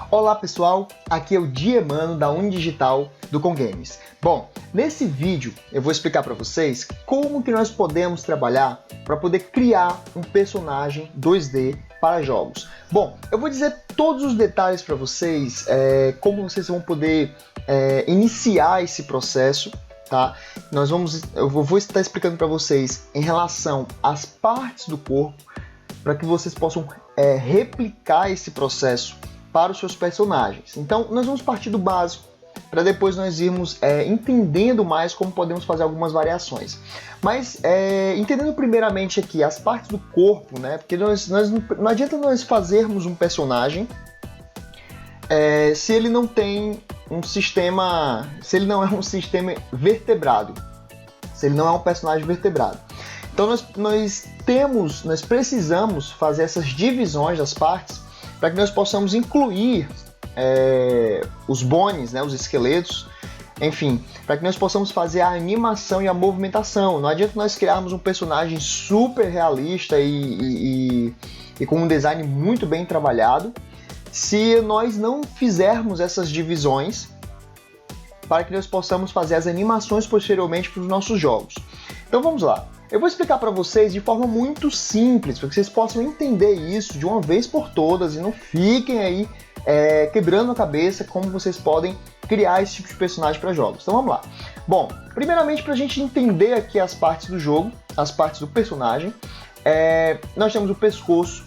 Olá pessoal, aqui é o Diemano da Unidigital do Congames. Bom, nesse vídeo eu vou explicar para vocês como que nós podemos trabalhar para poder criar um personagem 2D para jogos. Bom, eu vou dizer todos os detalhes para vocês, como vocês vão poder iniciar esse processo. Tá? Eu vou estar explicando para vocês em relação às partes do corpo, para que vocês possam replicar esse processo para os seus personagens. Então, nós vamos partir do básico, para depois nós irmos entendendo mais como podemos fazer algumas variações. Mas, entendendo primeiramente aqui as partes do corpo, né? Porque não adianta nós fazermos um personagem se ele não tem um sistema, se ele não é um sistema vertebrado, se ele não é um personagem vertebrado. Então nós precisamos fazer essas divisões das partes para que nós possamos incluir os bones, né, os esqueletos, enfim, para que nós possamos fazer a animação e a movimentação. Não adianta nós criarmos um personagem super realista e com um design muito bem trabalhado, se nós não fizermos essas divisões para que nós possamos fazer as animações posteriormente para os nossos jogos. Então vamos lá. Eu vou explicar para vocês de forma muito simples, para que vocês possam entender isso de uma vez por todas e não fiquem aí quebrando a cabeça como vocês podem criar esse tipo de personagem para jogos. Então vamos lá. Bom, primeiramente para a gente entender aqui as partes do jogo, as partes do personagem, nós temos o pescoço.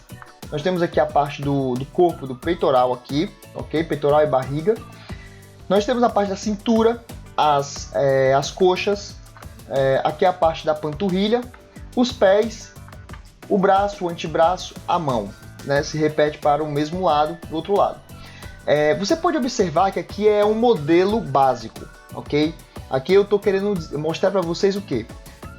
Nós temos aqui a parte do corpo, do peitoral aqui, ok? Peitoral e barriga. Nós temos a parte da cintura, as coxas, aqui a parte da panturrilha, os pés, o braço, o antebraço, a mão, né? Se repete para o mesmo lado, do outro lado. Você pode observar que aqui é um modelo básico, ok? Aqui eu estou querendo mostrar para vocês o quê?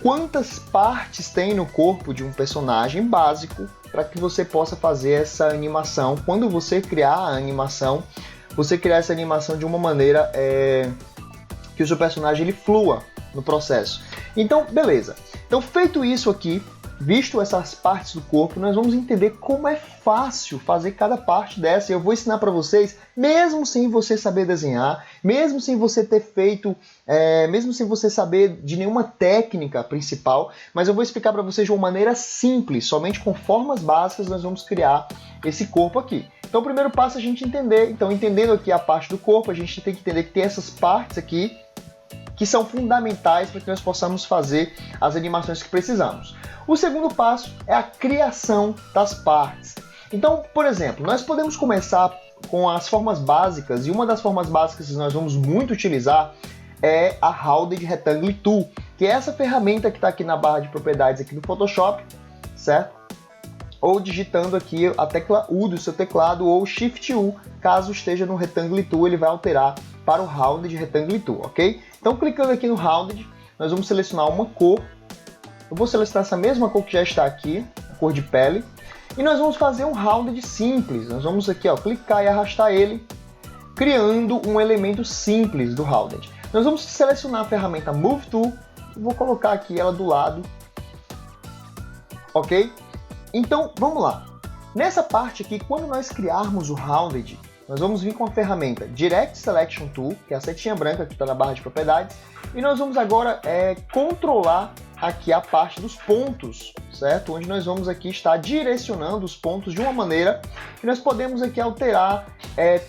Quantas partes tem no corpo de um personagem básico para que você possa fazer essa animação. Quando você criar a animação, você criar essa animação de uma maneira que o seu personagem ele flua no processo. Então, beleza. Então, feito isso aqui, visto essas partes do corpo, nós vamos entender como é fácil fazer cada parte dessa. Eu vou ensinar para vocês, mesmo sem você saber desenhar, mesmo sem você ter feito, mesmo sem você saber de nenhuma técnica principal, mas eu vou explicar para vocês de uma maneira simples, somente com formas básicas nós vamos criar esse corpo aqui. Então o primeiro passo é a gente entender, então entendendo aqui a parte do corpo, a gente tem que entender que tem essas partes aqui, que são fundamentais para que nós possamos fazer as animações que precisamos. O segundo passo é a criação das partes. Então, por exemplo, nós podemos começar com as formas básicas, e uma das formas básicas que nós vamos muito utilizar é a Rounded Rectangle Tool, que é essa ferramenta que está aqui na barra de propriedades aqui do Photoshop, certo? Ou digitando aqui a tecla U do seu teclado ou Shift U, caso esteja no Rectangle Tool, ele vai alterar para o Rounded Rectangle Tool, ok? Então, clicando aqui no Rounded, nós vamos selecionar uma cor. Eu vou selecionar essa mesma cor que já está aqui, a cor de pele, e nós vamos fazer um Rounded simples. Nós vamos aqui, ó, clicar e arrastar ele, criando um elemento simples do Rounded. Nós vamos selecionar a ferramenta Move Tool, e vou colocar aqui ela do lado, ok? Então, vamos lá. Nessa parte aqui, quando nós criarmos o Rounded, nós vamos vir com a ferramenta Direct Selection Tool, que é a setinha branca que está na barra de propriedades, e nós vamos agora controlar aqui a parte dos pontos, certo? Onde nós vamos aqui estar direcionando os pontos de uma maneira que nós podemos aqui alterar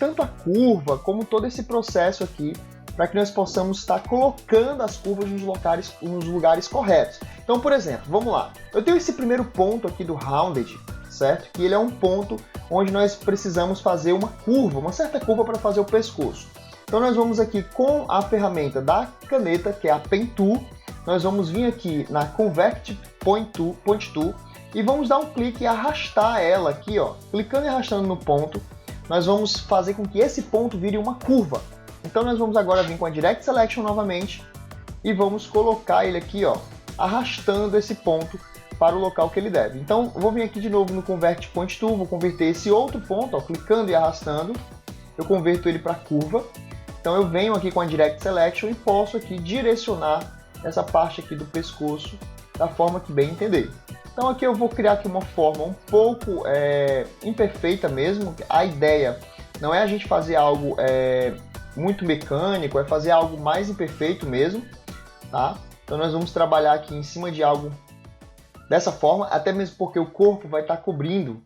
tanto a curva como todo esse processo aqui, para que nós possamos estar colocando as curvas nos lugares corretos. Então, por exemplo, vamos lá. Eu tenho esse primeiro ponto aqui do Rounded, certo? Que ele é um ponto onde nós precisamos fazer uma curva, uma certa curva para fazer o pescoço. Então nós vamos aqui com a ferramenta da caneta, que é a Pen Tool, nós vamos vir aqui na Convert Point Tool e vamos dar um clique e arrastar ela aqui, ó. Clicando e arrastando no ponto, nós vamos fazer com que esse ponto vire uma curva. Então nós vamos agora vir com a Direct Selection novamente e vamos colocar ele aqui, ó, arrastando esse ponto para o local que ele deve. Então eu vou vir aqui de novo no Convert Point Tool, vou converter esse outro ponto, ó, clicando e arrastando, eu converto ele para curva. Então eu venho aqui com a Direct Selection e posso aqui direcionar essa parte aqui do pescoço da forma que bem entender. Então aqui eu vou criar aqui uma forma um pouco imperfeita mesmo. A ideia não é a gente fazer algo muito mecânico, é fazer algo mais imperfeito mesmo, tá? Então nós vamos trabalhar aqui em cima de algo dessa forma, até mesmo porque o corpo vai estar cobrindo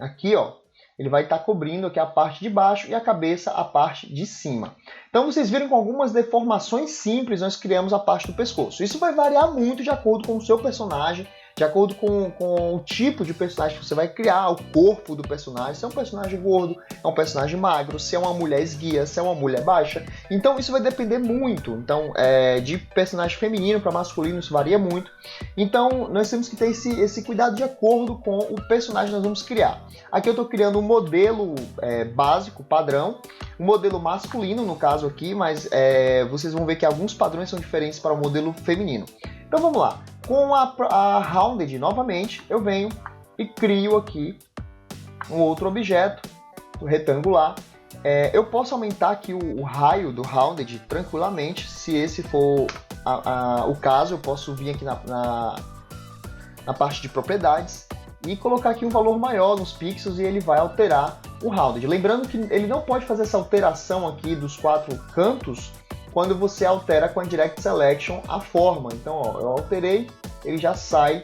aqui, ó, ele vai estar cobrindo aqui a parte de baixo e a cabeça a parte de cima. Então vocês viram que com algumas deformações simples nós criamos a parte do pescoço. Isso vai variar muito de acordo com o seu personagem, de acordo com o tipo de personagem que você vai criar, o corpo do personagem, se é um personagem gordo, é um personagem magro, se é uma mulher esguia, se é uma mulher baixa. Então isso vai depender muito. Então, de personagem feminino para masculino, isso varia muito. Então nós temos que ter esse cuidado de acordo com o personagem que nós vamos criar. Aqui eu estou criando um modelo básico, padrão, um modelo masculino no caso aqui, mas vocês vão ver que alguns padrões são diferentes para o modelo feminino. Então vamos lá. Com a Rounded, novamente, eu venho e crio aqui um outro objeto retangular. Eu posso aumentar aqui o raio do Rounded tranquilamente. Se esse for o caso, eu posso vir aqui na parte de propriedades e colocar aqui um valor maior nos pixels e ele vai alterar o Rounded. Lembrando que ele não pode fazer essa alteração aqui dos 4 cantos quando você altera com a Direct Selection a forma. Então, ó, eu alterei, ele já sai,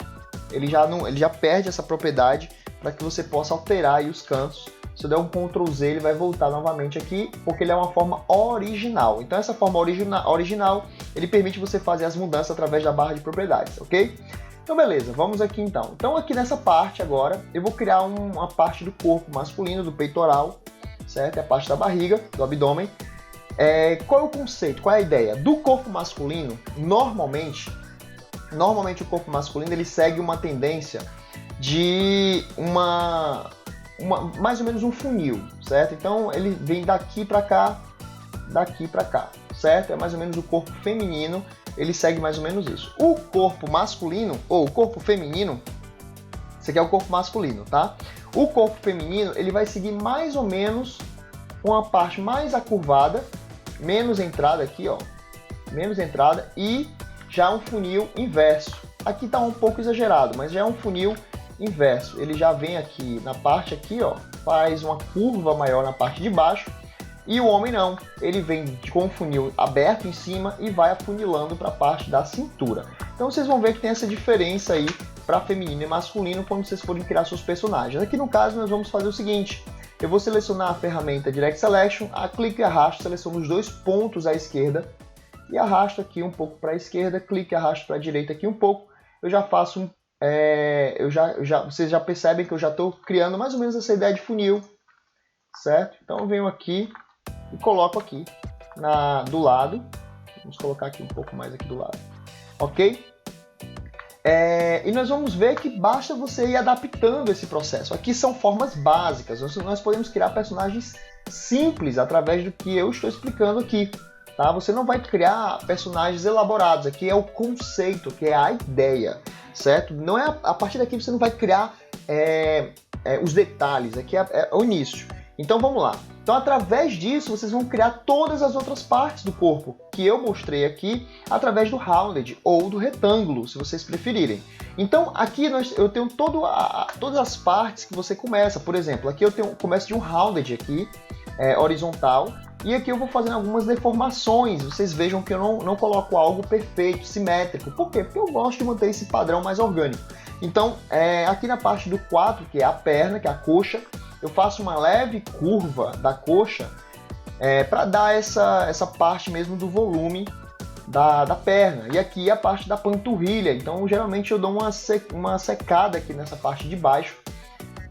ele já perde essa propriedade para que você possa alterar aí os cantos. Se eu der um Ctrl Z, ele vai voltar novamente aqui, porque ele é uma forma original. Então, essa forma original, ele permite você fazer as mudanças através da barra de propriedades, ok? Então, beleza, vamos aqui então. Então, aqui nessa parte agora, eu vou criar uma parte do corpo masculino, do peitoral, certo? É a parte da barriga, do abdômen. Qual é o conceito? Qual é a ideia? Do corpo masculino, normalmente o corpo masculino ele segue uma tendência de mais ou menos um funil, certo? Então ele vem daqui para cá, certo? É mais ou menos o corpo feminino, ele segue mais ou menos isso. O corpo masculino, ou o corpo feminino, esse aqui é o corpo masculino, tá? O corpo feminino, ele vai seguir mais ou menos uma parte mais acurvada, menos entrada aqui, ó, menos entrada e já um funil inverso. Aqui tá um pouco exagerado, mas já é um funil inverso. Ele já vem aqui na parte aqui, ó, faz uma curva maior na parte de baixo. E o homem não, ele vem com o funil aberto em cima e vai afunilando para a parte da cintura. Então vocês vão ver que tem essa diferença aí para feminino e masculino quando vocês forem criar seus personagens. Aqui no caso nós vamos fazer o seguinte: eu vou selecionar a ferramenta Direct Selection, clique e arrasto, seleciono os 2 pontos à esquerda e arrasto aqui um pouco para a esquerda, clique e arrasto para a direita aqui um pouco. Eu já faço, vocês já percebem que eu já estou criando mais ou menos essa ideia de funil, certo? Então eu venho aqui e coloco aqui do lado, vamos colocar aqui um pouco mais aqui do lado, ok? E nós vamos ver que basta você ir adaptando esse processo. Aqui são formas básicas, nós podemos criar personagens simples através do que eu estou explicando aqui. Tá? Você não vai criar personagens elaborados, aqui é o conceito, que é a ideia, certo? Não é a partir daqui você não vai criar os detalhes, aqui é o início. Então vamos lá. Então através disso vocês vão criar todas as outras partes do corpo que eu mostrei aqui através do Rounded ou do retângulo, se vocês preferirem. Então aqui eu tenho todas as partes que você começa. Por exemplo, aqui eu começo de um Rounded aqui, horizontal. E aqui eu vou fazendo algumas deformações. Vocês vejam que eu não coloco algo perfeito, simétrico. Por quê? Porque eu gosto de manter esse padrão mais orgânico. Então, aqui na parte do 4, que é a perna, que é a coxa, eu faço uma leve curva da coxa para dar essa parte mesmo do volume da perna. E aqui a parte da panturrilha. Então, geralmente eu dou uma secada aqui nessa parte de baixo,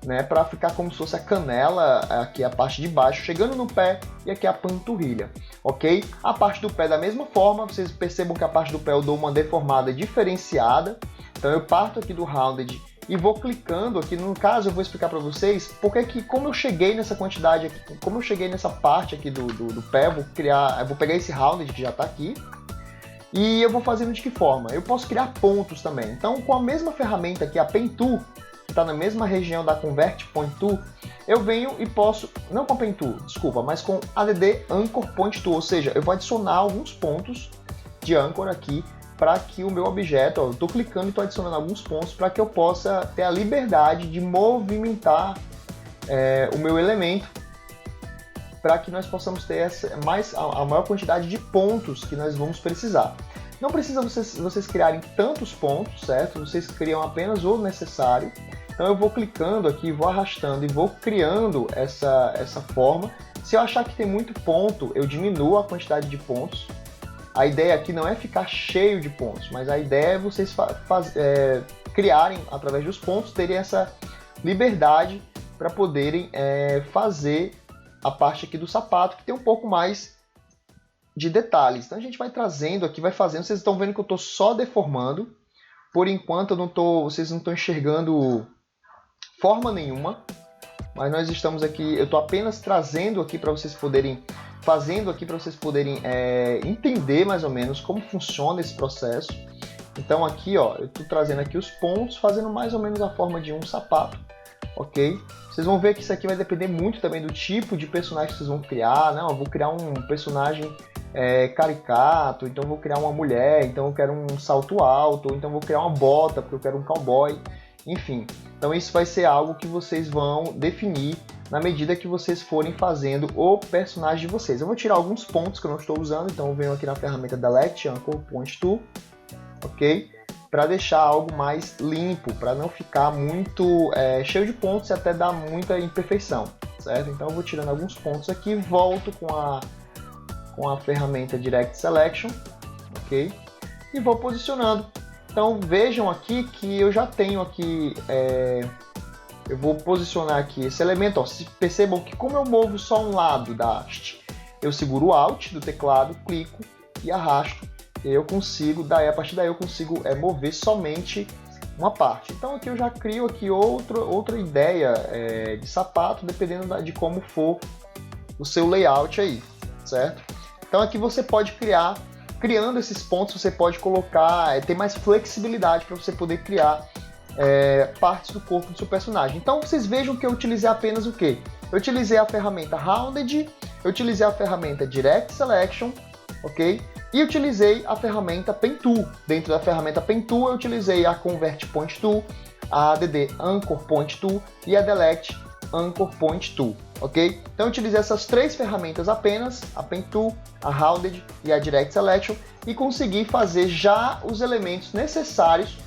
né, para ficar como se fosse a canela, aqui a parte de baixo, chegando no pé, e aqui a panturrilha, ok? A parte do pé da mesma forma, vocês percebam que a parte do pé eu dou uma deformada diferenciada, então eu parto aqui do Rounded e vou clicando aqui, no caso eu vou explicar para vocês porque que como eu cheguei nessa quantidade aqui, como eu cheguei nessa parte aqui do pé, eu vou pegar esse Rounded que já está aqui, e eu vou fazendo de que forma? Eu posso criar pontos também, então com a mesma ferramenta aqui, a Pen Tool, está na mesma região da Convert Point Tool, eu venho e posso, não com a Pen Tool, desculpa, mas com ADD Anchor Point Tool, ou seja, eu vou adicionar alguns pontos de âncora aqui para que o meu objeto, eu estou clicando e estou adicionando alguns pontos para que eu possa ter a liberdade de movimentar o meu elemento para que nós possamos ter a maior quantidade de pontos que nós vamos precisar. Não precisa vocês criarem tantos pontos, certo? Vocês criam apenas o necessário. Então eu vou clicando aqui, vou arrastando e vou criando essa forma. Se eu achar que tem muito ponto, eu diminuo a quantidade de pontos. A ideia aqui não é ficar cheio de pontos, mas a ideia é vocês criarem, através dos pontos, terem essa liberdade para poderem fazer a parte aqui do sapato, que tem um pouco mais de detalhes. Então a gente vai trazendo aqui, vai fazendo. Vocês estão vendo que eu estou só deformando. Por enquanto vocês não estão enxergando forma nenhuma, mas nós estamos aqui, eu estou apenas trazendo aqui para vocês poderem, fazendo aqui para vocês poderem entender mais ou menos como funciona esse processo. Então aqui, ó, eu estou trazendo aqui os pontos, fazendo mais ou menos a forma de um sapato, ok? Vocês vão ver que isso aqui vai depender muito também do tipo de personagem que vocês vão criar. Não, eu vou criar um personagem caricato, então eu vou criar uma mulher, então eu quero um salto alto, ou então eu vou criar uma bota porque eu quero um cowboy, enfim. Então isso vai ser algo que vocês vão definir na medida que vocês forem fazendo o personagem de vocês. Eu vou tirar alguns pontos que eu não estou usando, então eu venho aqui na ferramenta Delete Anchor Point Tool, ok? Para deixar algo mais limpo, para não ficar muito cheio de pontos e até dar muita imperfeição, certo? Então eu vou tirando alguns pontos aqui, volto com a ferramenta Direct Selection, ok? E vou posicionando. Então vejam aqui que eu já tenho aqui, eu vou posicionar aqui esse elemento, ó, percebam que como eu movo só um lado da haste, eu seguro o Alt do teclado, clico e arrasto, e eu consigo, a partir daí eu consigo mover somente uma parte. Então aqui eu já crio aqui outra ideia de sapato, dependendo de como for o seu layout aí, certo? Então aqui você pode criando esses pontos, você pode colocar, ter mais flexibilidade para você poder criar partes do corpo do seu personagem. Então vocês vejam que eu utilizei apenas o quê? Eu utilizei a ferramenta Rounded, eu utilizei a ferramenta Direct Selection, ok? E utilizei a ferramenta Pen Tool. Dentro da ferramenta Pen Tool eu utilizei a Convert Point Tool, a ADD Anchor Point Tool e a Delete Anchor Point Tool, ok? Então eu utilizei essas três ferramentas apenas, a Pen Tool, a Rounded e a Direct Selection, e consegui fazer já os elementos necessários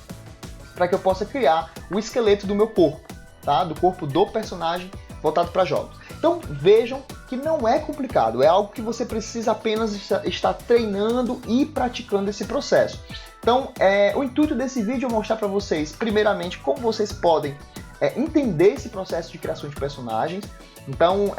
para que eu possa criar o esqueleto do meu corpo, tá? Do corpo do personagem voltado para jogos. Então vejam que não é complicado, é algo que você precisa apenas estar treinando e praticando esse processo. Então o intuito desse vídeo é mostrar para vocês, primeiramente, como vocês podem entender esse processo de criação de personagens. Então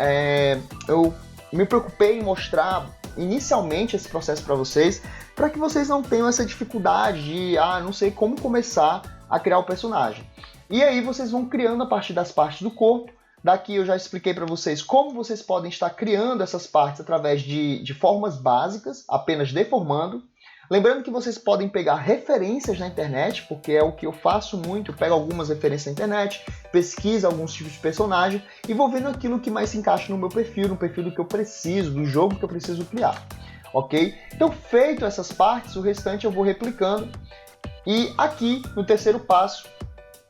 eu me preocupei em mostrar inicialmente esse processo para vocês, para que vocês não tenham essa dificuldade de não sei como começar a criar o personagem. E aí vocês vão criando a partir das partes do corpo. Daqui eu já expliquei para vocês como vocês podem estar criando essas partes através de formas básicas, apenas deformando. Lembrando que vocês podem pegar referências na internet, porque é o que eu faço muito, eu pego algumas referências na internet, pesquiso alguns tipos de personagem e vou vendo aquilo que mais se encaixa no meu perfil, no perfil do que eu preciso, do jogo que eu preciso criar, ok? Então, feito essas partes, o restante eu vou replicando e aqui, no terceiro passo,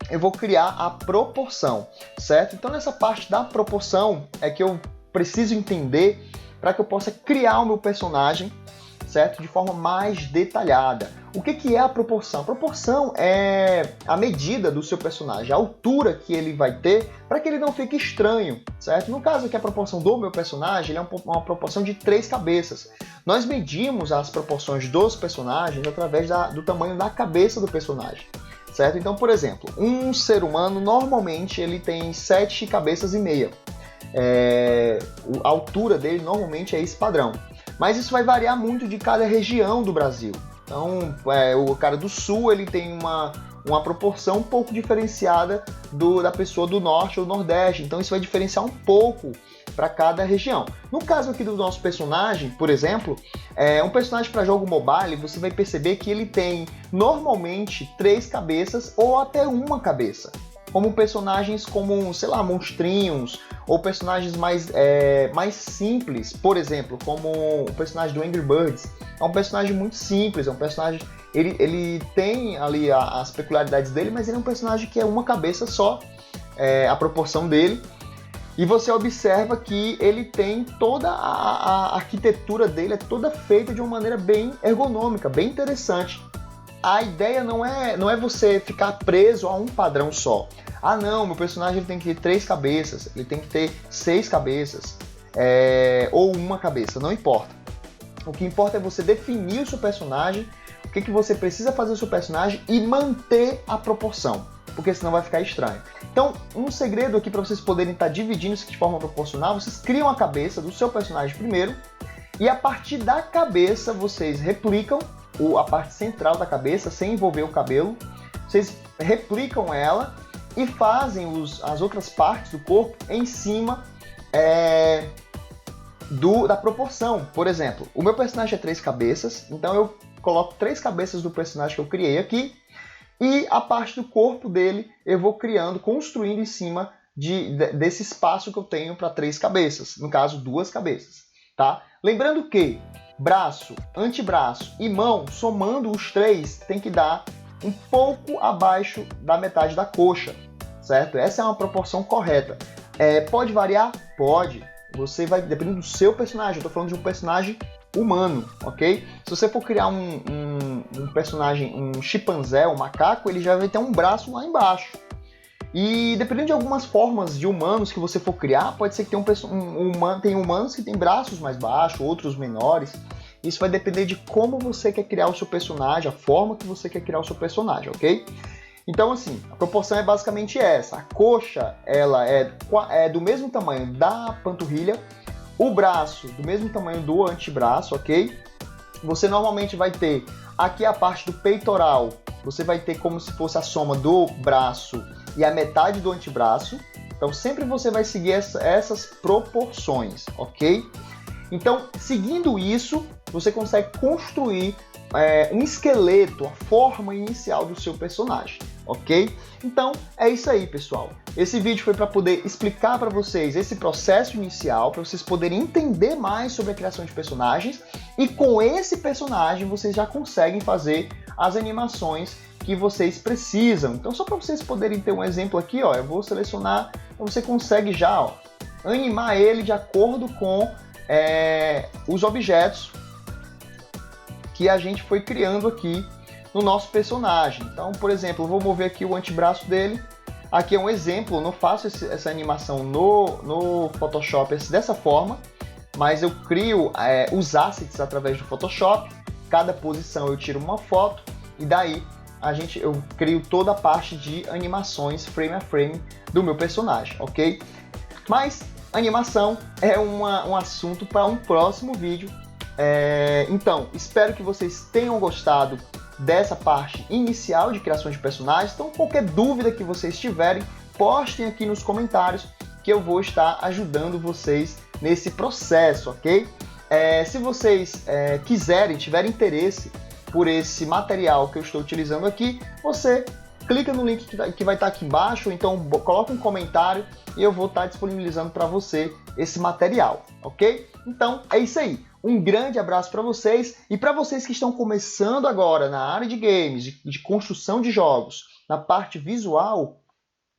eu vou criar a proporção, certo? Então nessa parte da proporção é que eu preciso entender para que eu possa criar o meu personagem, certo? De forma mais detalhada. O que é a proporção? A proporção é a medida do seu personagem, a altura que ele vai ter para que ele não fique estranho, certo? No caso aqui a proporção do meu personagem ele é uma proporção de 3 cabeças. Nós medimos as proporções dos personagens através do tamanho da cabeça do personagem. Certo? Então, por exemplo, um ser humano normalmente ele tem 7 cabeças e meia. A altura dele normalmente é esse padrão. Mas isso vai variar muito de cada região do Brasil. Então, o cara do sul ele tem uma proporção um pouco diferenciada da pessoa do norte ou nordeste. Então isso vai diferenciar um pouco para cada região. No caso aqui do nosso personagem, por exemplo, um personagem para jogo mobile, você vai perceber que ele tem normalmente 3 cabeças ou até uma cabeça. Como personagens como, sei lá, monstrinhos, ou personagens mais simples, por exemplo, como o personagem do Angry Birds. É um personagem muito simples, é um personagem... Ele tem ali as peculiaridades dele, mas ele é um personagem que é uma cabeça só, a proporção dele. E você observa que ele tem toda a arquitetura dele, é toda feita de uma maneira bem ergonômica, bem interessante. A ideia não é você ficar preso a um padrão só. Ah não, meu personagem tem que ter 3 cabeças, ele tem que ter 6 cabeças, ou uma cabeça, não importa. O que importa é você definir o seu personagem, o que você precisa fazer o seu personagem e manter a proporção, porque senão vai ficar estranho. Então, um segredo aqui para vocês poderem estar dividindo isso de forma proporcional, vocês criam a cabeça do seu personagem primeiro, e a partir da cabeça vocês replicam a parte central da cabeça, sem envolver o cabelo, vocês replicam ela e fazem as outras partes do corpo em cima da proporção. Por exemplo, o meu personagem é 3 cabeças, então eu coloco 3 cabeças do personagem que eu criei aqui, e a parte do corpo dele eu vou criando, construindo em cima desse espaço que eu tenho para 3 cabeças, no caso 2 cabeças, tá? Lembrando que braço, antebraço e mão, somando os 3, tem que dar um pouco abaixo da metade da coxa, certo? Essa é uma proporção correta. Pode variar? Pode. Você vai, dependendo do seu personagem, eu estou falando de um personagem humano, ok? Se você for criar um personagem, um chimpanzé, um macaco, ele já vai ter um braço lá embaixo. E dependendo de algumas formas de humanos que você for criar, pode ser que tem humanos que têm braços mais baixos, outros menores. Isso vai depender de como você quer criar o seu personagem, a forma que você quer criar o seu personagem, ok? Então, assim, a proporção é basicamente essa. A coxa, ela é do mesmo tamanho da panturrilha, o braço do mesmo tamanho do antebraço, ok? Você normalmente vai ter aqui a parte do peitoral, você vai ter como se fosse a soma do braço e a metade do antebraço. Então, sempre você vai seguir essas proporções, ok? Então, seguindo isso, você consegue construir um esqueleto, a forma inicial do seu personagem, ok? Então, é isso aí, pessoal. Esse vídeo foi para poder explicar para vocês esse processo inicial, para vocês poderem entender mais sobre a criação de personagens, e com esse personagem vocês já conseguem fazer as animações que vocês precisam. Então, só para vocês poderem ter um exemplo aqui, ó, eu vou selecionar, você consegue já, ó, animar ele de acordo com os objetos que a gente foi criando aqui no nosso personagem. Então, por exemplo, eu vou mover aqui o antebraço dele. Aqui é um exemplo, eu não faço essa animação no Photoshop dessa forma, mas eu crio os assets através do Photoshop. Cada posição eu tiro uma foto e daí eu crio toda a parte de animações frame a frame do meu personagem, ok? Mas animação é um assunto para um próximo vídeo. Então, espero que vocês tenham gostado dessa parte inicial de criação de personagens. Então, qualquer dúvida que vocês tiverem, postem aqui nos comentários que eu vou estar ajudando vocês nesse processo, ok? Se vocês tiverem interesse por esse material que eu estou utilizando aqui, você clica no link que vai estar aqui embaixo, ou então coloca um comentário e eu vou estar disponibilizando para você esse material, ok? Então, é isso aí. Um grande abraço para vocês, e para vocês que estão começando agora na área de games, de construção de jogos, na parte visual,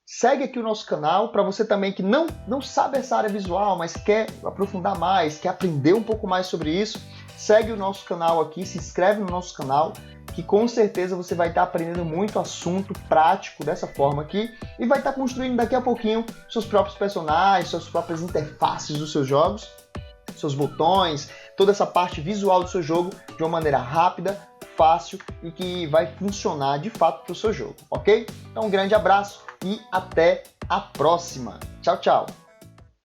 segue aqui o nosso canal. Para você também que não sabe essa área visual, mas quer aprofundar mais, quer aprender um pouco mais sobre isso, segue o nosso canal aqui, se inscreve no nosso canal, que com certeza você vai estar aprendendo muito assunto prático dessa forma aqui, e vai estar construindo daqui a pouquinho seus próprios personagens, suas próprias interfaces dos seus jogos, seus botões, toda essa parte visual do seu jogo de uma maneira rápida, fácil e que vai funcionar de fato para o seu jogo, ok? Então um grande abraço e até a próxima. Tchau, tchau!